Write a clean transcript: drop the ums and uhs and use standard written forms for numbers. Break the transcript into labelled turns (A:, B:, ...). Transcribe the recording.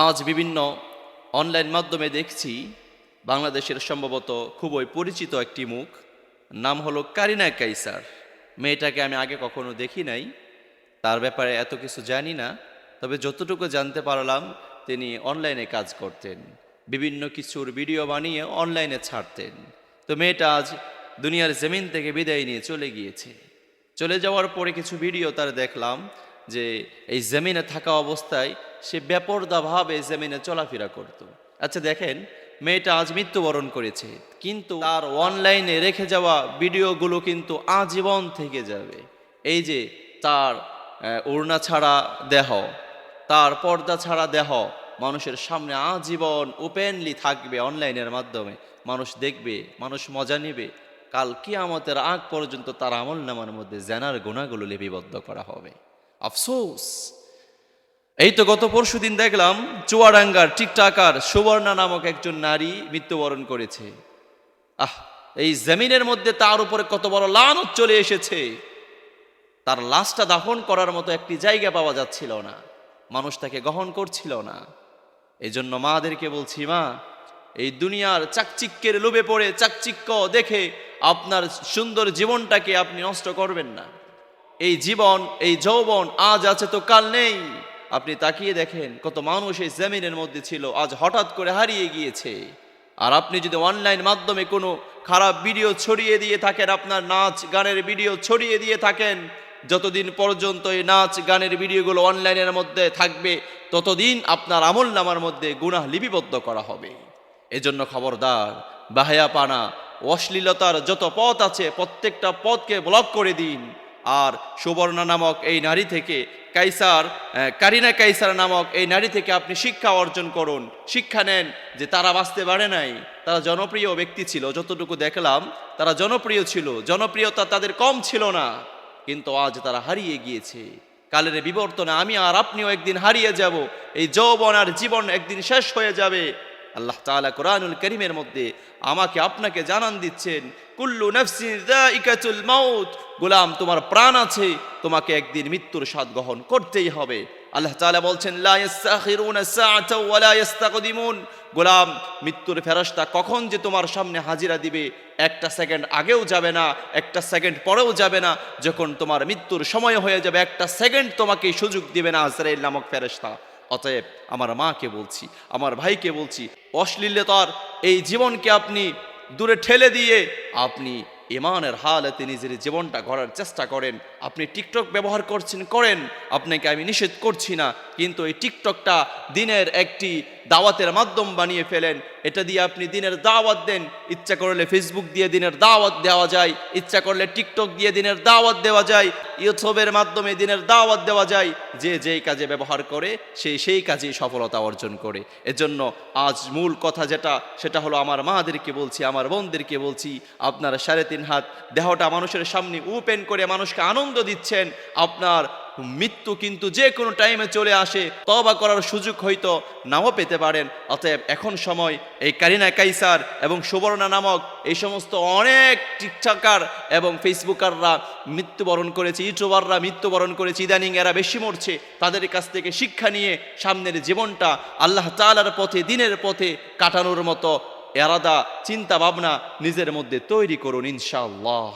A: আজ বিভিন্ন অনলাইন মাধ্যমে দেখছি বাংলাদেশের সম্ভবত খুবই পরিচিত একটি মুখ, নাম হলো কারিনা কাইসার। মেয়েটাকে আমি আগে কখনো দেখি নাই, তার ব্যাপারে এত কিছু জানি না। তবে যতটুকু জানতে পারলাম, তিনি অনলাইনে কাজ করতেন, বিভিন্ন কিছুর ভিডিও বানিয়ে অনলাইনে ছাড়তেন। তো মেয়েটা আজ দুনিয়ার জমিন থেকে বিদায় নিয়ে চলে গিয়েছে। চলে যাওয়ার পরে কিছু ভিডিও তার দেখলাম যে এই জমিনে থাকা অবস্থায় সে বেপরদাভাবে জমিনে চলাফেরা করত। আচ্ছা দেখেন, মেয়েটা আজ মৃত্যুবরণ করেছে, কিন্তু তার অনলাইনে রেখে যাওয়া ভিডিওগুলো কিন্তু আজীবন থেকে যাবে। এই যে তার ওড়না ছাড়া দেহ, তার পর্দা ছাড়া দেহ মানুষের সামনে আজীবন ওপেনলি থাকবে। অনলাইনের মাধ্যমে মানুষ দেখবে, মানুষ মজা নেবে। কাল কিয়ামতের আগ পর্যন্ত তার আমলনামার মধ্যে জেনার গুনাহগুলো লিপিবদ্ধ করা হবে। আফসোস, এই তো গত পরশুদিন দেখলাম চুয়াডাঙ্গার টিকটাকার সুবর্ণা নামক একজন নারী মৃত্যুবরণ করেছে। এই জমিনের মধ্যে তার উপরে কত বড় লানত চলে এসেছে। তার লাশটা দাফন করার মতো একটি জায়গা পাওয়া যাচ্ছিল না, মানুষ তাকে গ্রহণ করছিল না। এই জন্য মাদেরকে বলছি, মা, এই দুনিয়ার চাকচিক্যের লোভে পড়ে চাকচিক্য দেখে আপনার সুন্দর জীবনটাকে আপনি নষ্ট করবেন না। এই জীবন, এই যৌবন আজ আছে তো কাল নেই। আপনি তাকিয়ে দেখেন কত মানুষ এই জমিনের মধ্যে ছিল, আজ হঠাৎ করে হারিয়ে গিয়েছে। আর আপনি যদি অনলাইন মাধ্যমে কোনো খারাপ ভিডিও ছড়িয়ে দিয়ে থাকেন, আপনার নাচ গানের ভিডিও ছড়িয়ে দিয়ে থাকেন, যতদিন পর্যন্ত এই নাচ গানের ভিডিওগুলো অনলাইনের মধ্যে থাকবে, ততদিন আপনার আমলনামার মধ্যে গুনাহ লিপিবদ্ধ করা হবে। এজন্য খবরদার, বাহায়াপানা, অশ্লীলতার যত পথ আছে প্রত্যেকটা পথকে ব্লক করে দিন। আর সুবর্ণা নামক এই নারী থেকে, কারিনা কাইসার নামক এই নারী থেকে আপনি শিক্ষা অর্জন করুন, শিক্ষা নেন যে তারা বাঁচতে পারে নাই। তারা জনপ্রিয় ব্যক্তি ছিল, যতটুকু দেখলাম তারা জনপ্রিয় ছিল, জনপ্রিয়তা তাদের কম ছিল না, কিন্তু আজ তারা হারিয়ে গিয়েছে। কালের বিবর্তনে আমি আর আপনিও একদিন হারিয়ে যাব। এই যৌবন আর জীবন একদিন শেষ হয়ে যাবে। আল্লাহ তাআলা কোরআনুল কারীমের মধ্যে আমাকে আপনাকে জানান দিচ্ছেন, কুল্লু নাফসিন যায়িকাতুল মাউত, গোলাম তোমার প্রাণ আছে, তোমাকে একদিন মৃত্যুর স্বাদ গ্রহণ করতেই হবে। আল্লাহ তাআলা বলছেন, লা ইস্তাখিরুনা সাআতা ওয়া লা ইস্তাকদিমুন, গোলাম মৃত্যুর ফেরেশতা কখন যে তোমার সামনে হাজিরা দিবে, একটা সেকেন্ড আগেও যাবে না, একটা সেকেন্ড পরেও যাবে না। যখন তোমার মৃত্যুর সময় হয়ে যাবে, একটা সেকেন্ড তোমাকে সুযোগ দিবে না আজরাইল নামক ফেরেশতা। অতএব আমার মাকে বলছি, আমার ভাইকে বলছি, অশ্লীলতার এই জীবনকে আপনি দূরে ঠেলে দিয়ে আপনি ইমানের হালতে নিজের জীবনটা গড়ার চেষ্টা করেন। আপনি টিকটক ব্যবহার করছেন, করেন, আপনাকে আমি নিষেধ করছি না, কিন্তু এই টিকটকটা দিনের একটি দাওয়াতের মাধ্যম বানিয়ে ফেলেন। এটা দিয়ে আপনি দিনের দাওয়াত দেন। ইচ্ছা করলে ফেসবুক দিয়ে দিনের দাওয়াত দেওয়া যায়, ইচ্ছা করলে টিকটক দিয়ে দিনের দাওয়াত দেওয়া যায়, ইউটিউবের মাধ্যমে দিনের দাওয়াত দেওয়া যায়। যে যেই কাজে ব্যবহার করে সেই কাজেই সফলতা অর্জন করে। এজন্য আজ মূল কথা যেটা, সেটা হলো আমার মাদেরকে বলছি, আমার বোনদেরকে বলছি, আপনার 3.5 হাত দেহটা মানুষের সামনে ওপেন করে মানুষকে আনন্দ দিচ্ছেন। আপনার মৃত্যু কিন্তু যে কোনো টাইমে চলে আসে, তওবা করার সুযোগ হয়তো নাও পেতে পারেন। অতএব এখন সময়, এই কারিনা কাইসার এবং সুবর্ণা নামক এই সমস্ত অনেক টিকটকার এবং ফেসবুকাররা মৃত্যুবরণ করেছে, ইউটিউবাররা মৃত্যুবরণ করেছে, ইদানিং এরা বেশি মরছে। তাদের কাছ থেকে শিক্ষা নিয়ে সামনের জীবনটা আল্লাহ তাআলার পথে, দিনের পথে কাটানোর মতো এরাদা, চিন্তা ভাবনা নিজের মধ্যে তৈরি করুন ইনশাআল্লাহ।